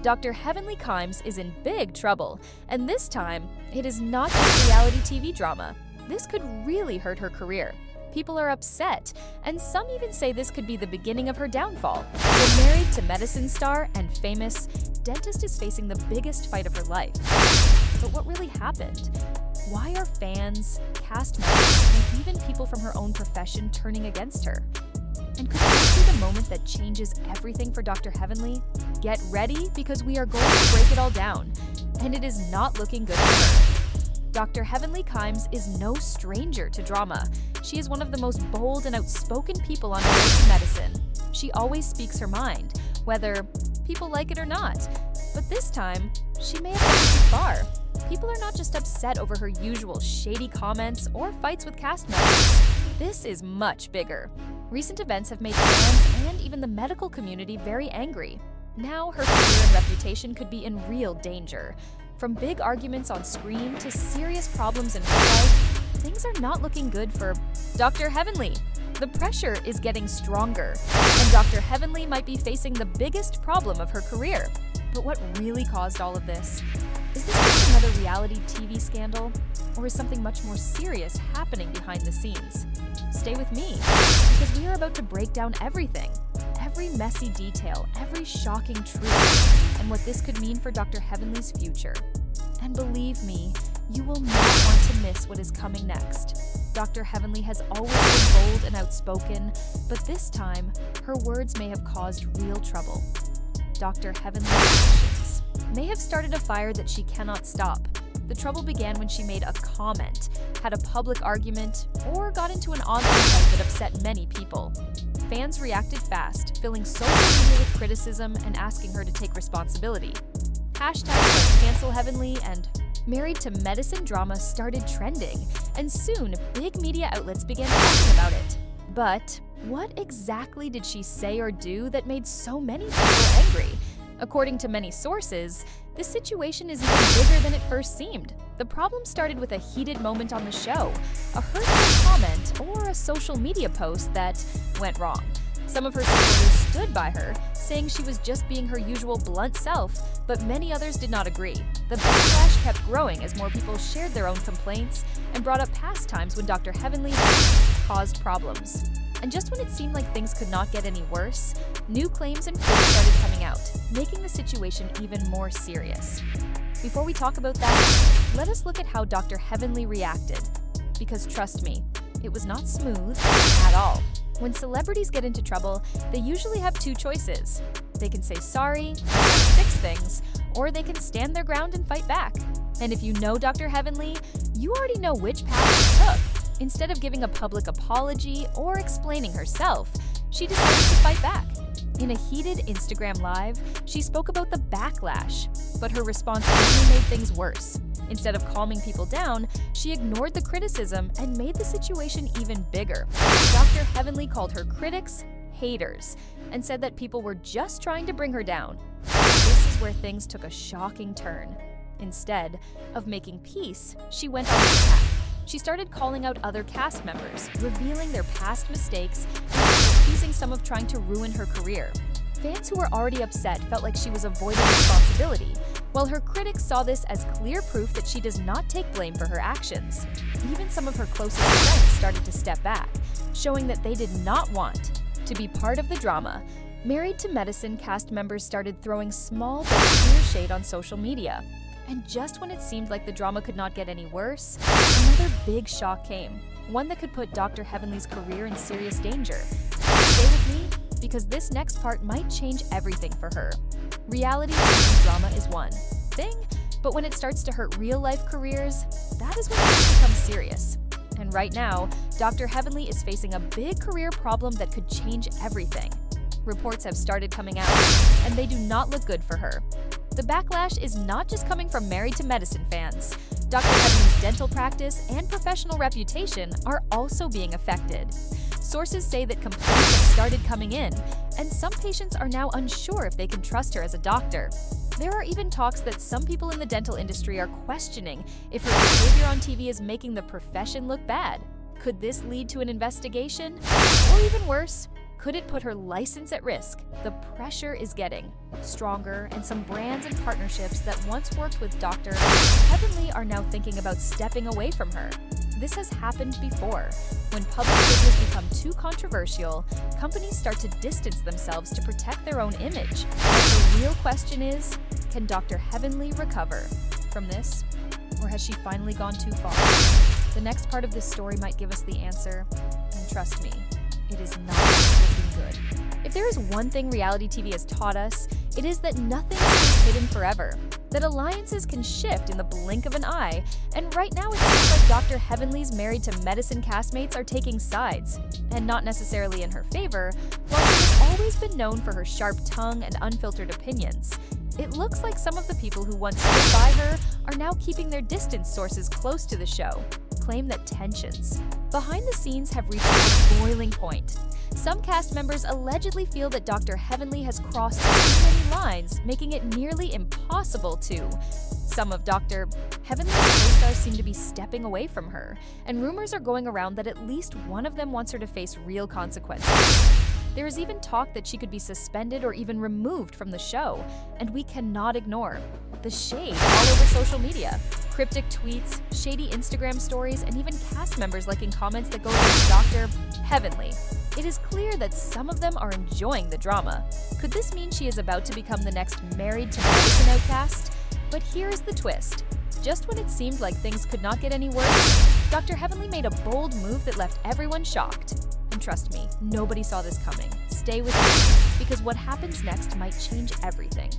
Dr. Heavenly Kimes is in big trouble, and this time, it is not just reality TV drama. This could really hurt her career. People are upset, and some even say this could be the beginning of her downfall. The married to medicine star and famous dentist is facing the biggest fight of her life. But what really happened? Why are fans, cast members, and even people from her own profession turning against her? And could this be the moment that changes everything for Dr. Heavenly? Get ready, because we are going to break it all down, and it is not looking good for her. Dr. Heavenly Kimes is no stranger to drama. She is one of the most bold and outspoken people on American medicine. She always speaks her mind, whether people like it or not. But this time, she may have gone too far. People are not just upset over her usual shady comments or fights with cast members. This is much bigger. Recent events have made fans and even the medical community very angry. Now her career and reputation could be in real danger. From big arguments on screen to serious problems in real life, things are not looking good for Dr. Heavenly. The pressure is getting stronger, and Dr. Heavenly might be facing the biggest problem of her career. But what really caused all of this? Is this just another reality TV scandal? Or is something much more serious happening behind the scenes? Stay with me, because we are about to break down everything. Every messy detail, every shocking truth, and what this could mean for Dr. Heavenly's future. And believe me, you will not want to miss what is coming next. Dr. Heavenly has always been bold and outspoken, but this time, her words may have caused real trouble. Dr. Heavenly's actions may have started a fire that she cannot stop. The trouble began when she made a comment, had a public argument, or got into an online fight that upset many people. Fans reacted fast, filling social media with criticism and asking her to take responsibility. Hashtags like Cancel Heavenly and Married to Medicine drama started trending, and soon big media outlets began talking about it. But what exactly did she say or do that made so many people angry? According to many sources, this situation is even bigger than it first seemed. The problem started with a heated moment on the show, a hurtful comment, or a social media post that went wrong. Some of her supporters stood by her, saying she was just being her usual blunt self, but many others did not agree. The backlash kept growing as more people shared their own complaints and brought up past times when Dr. Heavenly had caused problems. And just when it seemed like things could not get any worse, new claims and proofs started coming out, making the situation even more serious. Before we talk about that, let us look at how Dr. Heavenly reacted. Because trust me, it was not smooth at all. When celebrities get into trouble, they usually have two choices. They can say sorry, and fix things, or they can stand their ground and fight back. And if you know Dr. Heavenly, you already know which path she took. Instead of giving a public apology or explaining herself, she decided to fight back. In a heated Instagram Live, she spoke about the backlash, but her response only made things worse. Instead of calming people down, she ignored the criticism and made the situation even bigger. Dr. Heavenly called her critics haters and said that people were just trying to bring her down. This is where things took a shocking turn. Instead of making peace, she went on an attack. She started calling out other cast members, revealing their past mistakes, and accusing some of trying to ruin her career. Fans who were already upset felt like she was avoiding responsibility, while her critics saw this as clear proof that she does not take blame for her actions. Even some of her closest friends started to step back, showing that they did not want to be part of the drama. Married to Medicine cast members started throwing small but clear shade on social media. And just when it seemed like the drama could not get any worse, another big shock came, one that could put Dr. Heavenly's career in serious danger. Stay with me, because this next part might change everything for her. Reality TV drama is one thing, but when it starts to hurt real-life careers, that is when things become serious. And right now, Dr. Heavenly is facing a big career problem that could change everything. Reports have started coming out, and they do not look good for her. The backlash is not just coming from Married to Medicine fans. Dr. Heavenly's dental practice and professional reputation are also being affected. Sources say that complaints have started coming in, and some patients are now unsure if they can trust her as a doctor. There are even talks that some people in the dental industry are questioning if her behavior on TV is making the profession look bad. Could this lead to an investigation? Or even worse, Could it put her license at risk? The pressure is getting stronger, and some brands and partnerships that once worked with Dr. Heavenly are now thinking about stepping away from her. This has happened before. When public figures become too controversial, companies start to distance themselves to protect their own image. But the real question is, can Dr. Heavenly recover from this? Or has she finally gone too far? The next part of this story might give us the answer, and trust me, it is not looking good. If there is one thing reality TV has taught us, it is that nothing is hidden forever, that alliances can shift in the blink of an eye, and right now it seems like Dr. Heavenly's married to medicine castmates are taking sides, and not necessarily in her favor, while she has always been known for her sharp tongue and unfiltered opinions. It looks like some of the people who once stood by her are now keeping their distance. Sources close to the show claim that tensions behind the scenes have reached a boiling point. Some cast members allegedly feel that Dr. Heavenly has crossed too many lines, making it nearly impossible to. Some of Dr. Heavenly's co-stars seem to be stepping away from her, and rumors are going around that at least one of them wants her to face real consequences. There is even talk that she could be suspended or even removed from the show, and we cannot ignore the shade all over social media. Cryptic tweets, shady Instagram stories, and even cast members liking comments that go against Dr. Heavenly. It is clear that some of them are enjoying the drama. Could this mean she is about to become the next married to medicine outcast? But here is the twist. Just when it seemed like things could not get any worse, Dr. Heavenly made a bold move that left everyone shocked. And trust me, nobody saw this coming. Stay with me, because what happens next might change everything.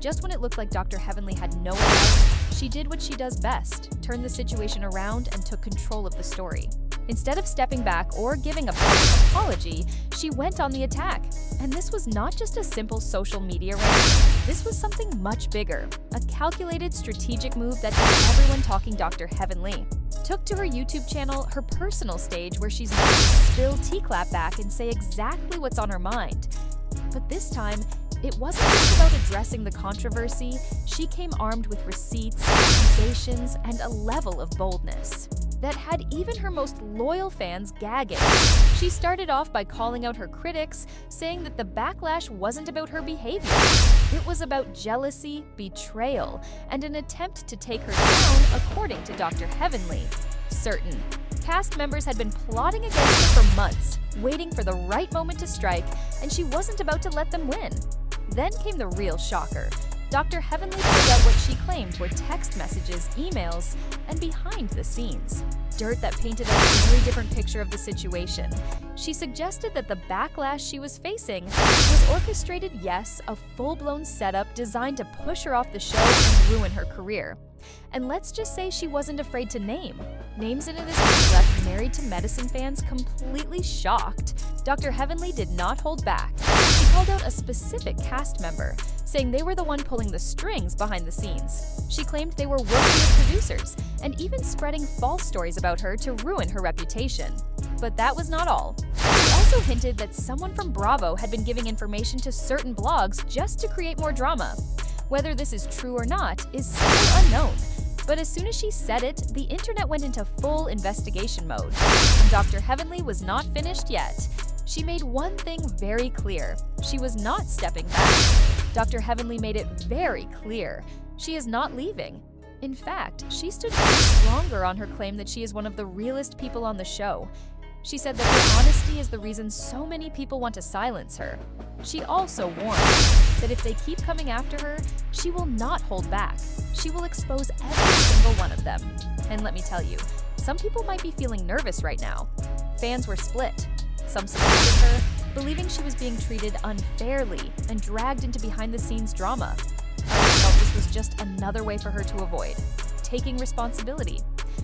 Just when it looked like Dr. Heavenly had no way out, she did what she does best, turned the situation around and took control of the story. Instead of stepping back or giving a public apology, she went on the attack. And this was not just a simple social media rant. This was something much bigger, a calculated, strategic move that had everyone talking Dr. Heavenly. Took to her YouTube channel, her personal stage, where she's known to spill tea clap back and say exactly what's on her mind. But this time, it wasn't just about addressing the controversy. She came armed with receipts, accusations, and a level of boldness that had even her most loyal fans gagging. She started off by calling out her critics, saying that the backlash wasn't about her behavior. It was about jealousy, betrayal, and an attempt to take her down, according to Dr. Heavenly. Certain cast members had been plotting against her for months, waiting for the right moment to strike, and she wasn't about to let them win. Then came the real shocker. Dr. Heavenly pulled out what she claimed were text messages, emails, and behind the scenes dirt that painted a very different picture of the situation. She suggested that the backlash she was facing was orchestrated, yes, a full-blown setup designed to push her off the show and ruin her career. And let's just say she wasn't afraid to name. Names into this week left married to medicine fans completely shocked. Dr. Heavenly did not hold back. She called out a specific cast member, saying they were the one pulling the strings behind the scenes. She claimed they were working with producers and even spreading false stories about her to ruin her reputation. But that was not all. She also hinted that someone from Bravo had been giving information to certain blogs just to create more drama. Whether this is true or not is still unknown. But as soon as she said it, the internet went into full investigation mode. And Dr. Heavenly was not finished yet. She made one thing very clear. She was not stepping back. Dr. Heavenly made it very clear. She is not leaving. In fact, she stood even stronger on her claim that she is one of the realest people on the show. She said that her honesty is the reason so many people want to silence her. She also warned that if they keep coming after her, she will not hold back. She will expose every single one of them. And let me tell you, some people might be feeling nervous right now. Fans were split. Some supported her, believing she was being treated unfairly and dragged into behind-the-scenes drama. Others felt this was just another way for her to avoid taking responsibility.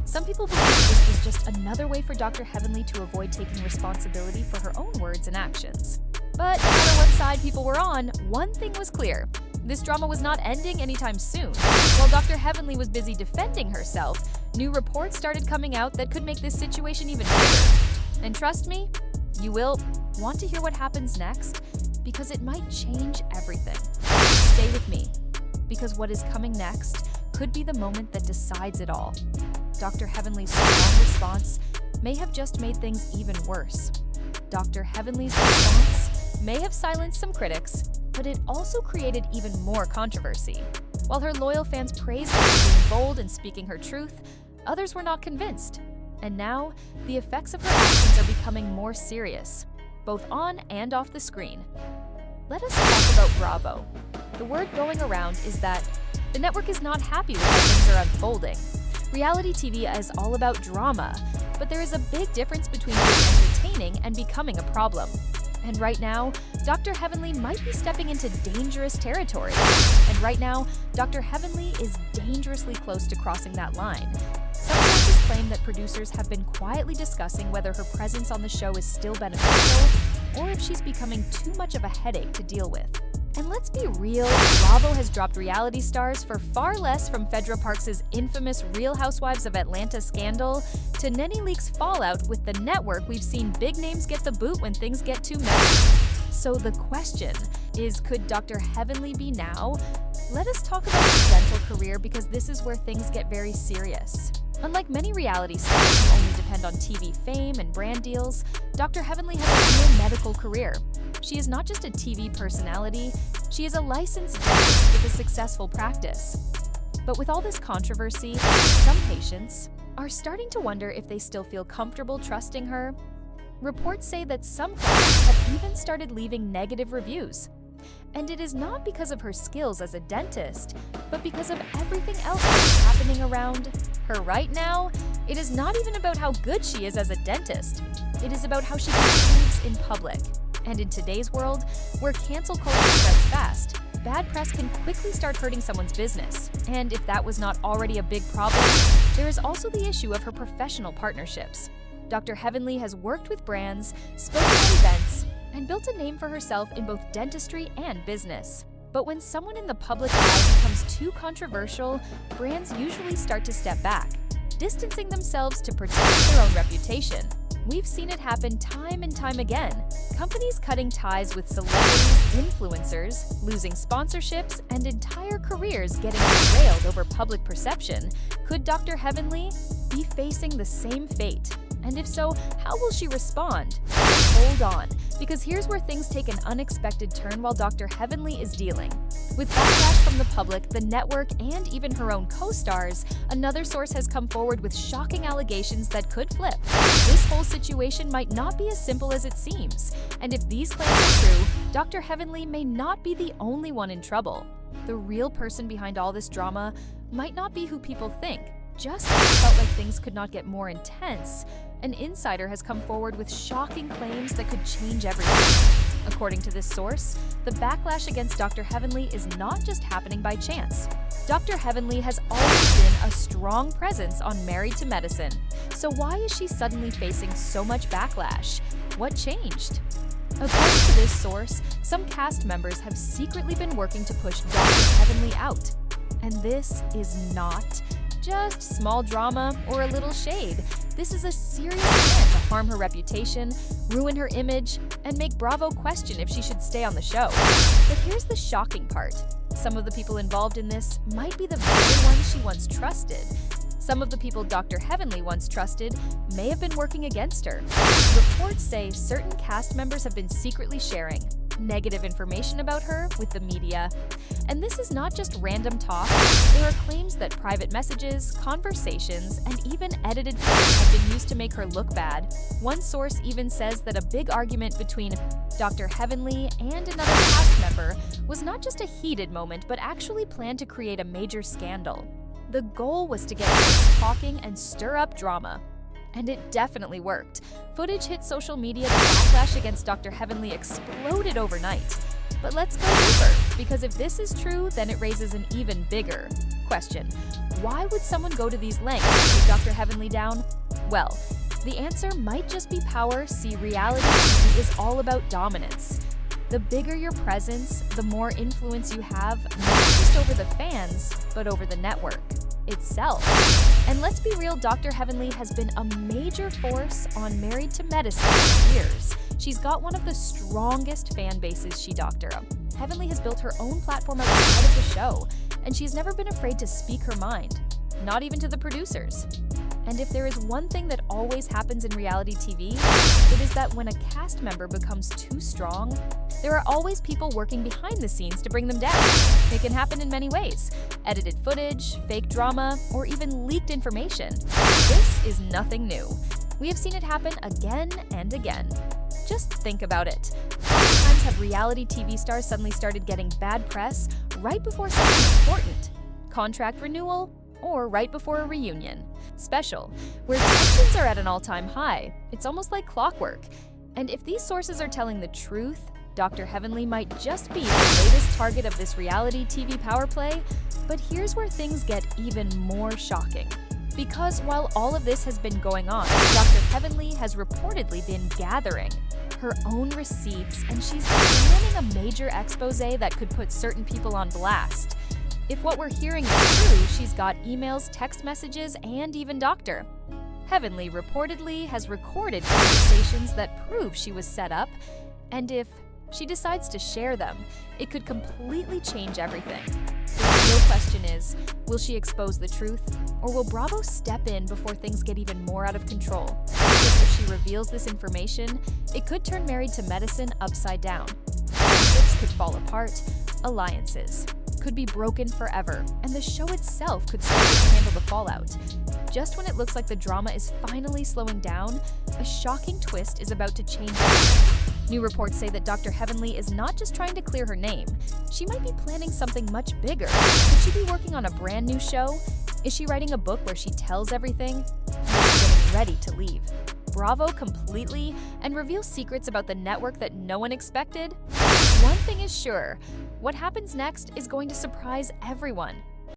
Some people believe this was just another way for Dr. Heavenly to avoid taking responsibility for her own words and actions. But no matter what side people were on, one thing was clear. This drama was not ending anytime soon. While Dr. Heavenly was busy defending herself, new reports started coming out that could make this situation even bigger. And trust me, you will want to hear what happens next, because it might change everything. Stay with me, because what is coming next could be the moment that decides it all. Dr. Heavenly's strong response may have just made things even worse. Dr. Heavenly's response may have silenced some critics, but it also created even more controversy. While her loyal fans praised her for being bold and speaking her truth, others were not convinced. And now, the effects of her actions are becoming more serious, both on and off the screen. Let us talk about Bravo. The word going around is that the network is not happy with how things are unfolding. Reality TV is all about drama, but there is a big difference between being entertaining and becoming a problem. And right now, Dr. Heavenly might be stepping into dangerous territory. And right now, Dr. Heavenly is dangerously close to crossing that line. Some sources claim that producers have been quietly discussing whether her presence on the show is still beneficial or if she's becoming too much of a headache to deal with. And let's be real, Bravo has dropped reality stars for far less, from Phaedra Parks' infamous Real Housewives of Atlanta scandal to Nene Leakes' fallout with the network. We've seen big names get the boot when things get too messy. So the question is, could Dr. Heavenly be now? Let us talk about her dental career, because this is where things get very serious. Unlike many reality stars who only depend on TV fame and brand deals, Dr. Heavenly has a real medical career. She is not just a TV personality, she is a licensed dentist with a successful practice. But with all this controversy, some patients are starting to wonder if they still feel comfortable trusting her. Reports say that some clients have even started leaving negative reviews. And it is not because of her skills as a dentist, but because of everything else that is happening around her right now. It is not even about how good she is as a dentist. It is about how she behaves in public. And in today's world, where cancel culture spreads fast, bad press can quickly start hurting someone's business. And if that was not already a big problem, there is also the issue of her professional partnerships. Dr. Heavenly has worked with brands, spoken at events, and built a name for herself in both dentistry and business. But when someone in the public eye becomes too controversial, brands usually start to step back, distancing themselves to protect their own reputation. We've seen it happen time and time again. Companies cutting ties with celebrities, influencers, losing sponsorships, and entire careers getting derailed over public perception. Could Dr. Heavenly be facing the same fate? And if so, how will she respond? Hold on, because here's where things take an unexpected turn while Dr. Heavenly is dealing. With backlash from the public, the network, and even her own co-stars, another source has come forward with shocking allegations that could flip. This whole situation might not be as simple as it seems. And if these claims are true, Dr. Heavenly may not be the only one in trouble. The real person behind all this drama might not be who people think. Just when it felt like things could not get more intense, an insider has come forward with shocking claims that could change everything. According to this source, the backlash against Dr. Heavenly is not just happening by chance. Dr. Heavenly has always been a strong presence on Married to Medicine. So why is she suddenly facing so much backlash? What changed? According to this source, some cast members have secretly been working to push Dr. Heavenly out. And this is not just small drama or a little shade. This is a serious plan to harm her reputation, ruin her image, and make Bravo question if she should stay on the show. But here's the shocking part. Some of the people involved in this might be the very ones she once trusted. Some of the people Dr. Heavenly once trusted may have been working against her. Reports say certain cast members have been secretly sharing negative information about her with the media. And this is not just random talk. There are claims that private messages, conversations, and even edited footage have been used to make her look bad. One source even says that a big argument between Dr. Heavenly and another cast member was not just a heated moment, but actually planned to create a major scandal. The goal was to get fans talking and stir up drama. And it definitely worked. Footage hit social media, the backlash against Dr. Heavenly exploded overnight. But let's go deeper, because if this is true, then it raises an even bigger question. Why would someone go to these lengths to take Dr. Heavenly down? Well, the answer might just be power. See, reality TV is all about dominance. The bigger your presence, the more influence you have, not just over the fans, but over the network itself. And let's be real, Dr. Heavenly has been a major force on Married to Medicine for years. She's got one of the strongest fan bases. Dr. Heavenly has built her own platform outside of the show, and she's never been afraid to speak her mind, not even to the producers. And if there is one thing that always happens in reality TV, it is that when a cast member becomes too strong, there are always people working behind the scenes to bring them down. It can happen in many ways: edited footage, fake drama, or even leaked information. This is nothing new. We have seen it happen again and again. Just think about it. How many times have reality TV stars suddenly started getting bad press right before something important? Contract renewal, or right before a reunion. Special, where tensions are at an all-time high. It's almost like clockwork. And if these sources are telling the truth, Dr. Heavenly might just be the latest target of this reality TV power play. But here's where things get even more shocking. Because while all of this has been going on, Dr. Heavenly has reportedly been gathering her own receipts, and she's planning a major expose that could put certain people on blast. If what we're hearing is true, she's got emails, text messages, and even Dr. Heavenly reportedly has recorded conversations that prove she was set up, and if she decides to share them, it could completely change everything. The real question is, will she expose the truth, or will Bravo step in before things get even more out of control? Because if she reveals this information, it could turn Married to Medicine upside down. Friendships could fall apart, alliances could be broken forever, and the show itself could struggle to handle the fallout. Just when it looks like the drama is finally slowing down, a shocking twist is about to change everything. New reports say that Dr. Heavenly is not just trying to clear her name. She might be planning something much bigger. Could she be working on a brand new show? Is she writing a book where she tells everything? Or is she getting ready to leave Bravo completely and reveal secrets about the network that no one expected? One thing is sure, what happens next is going to surprise everyone.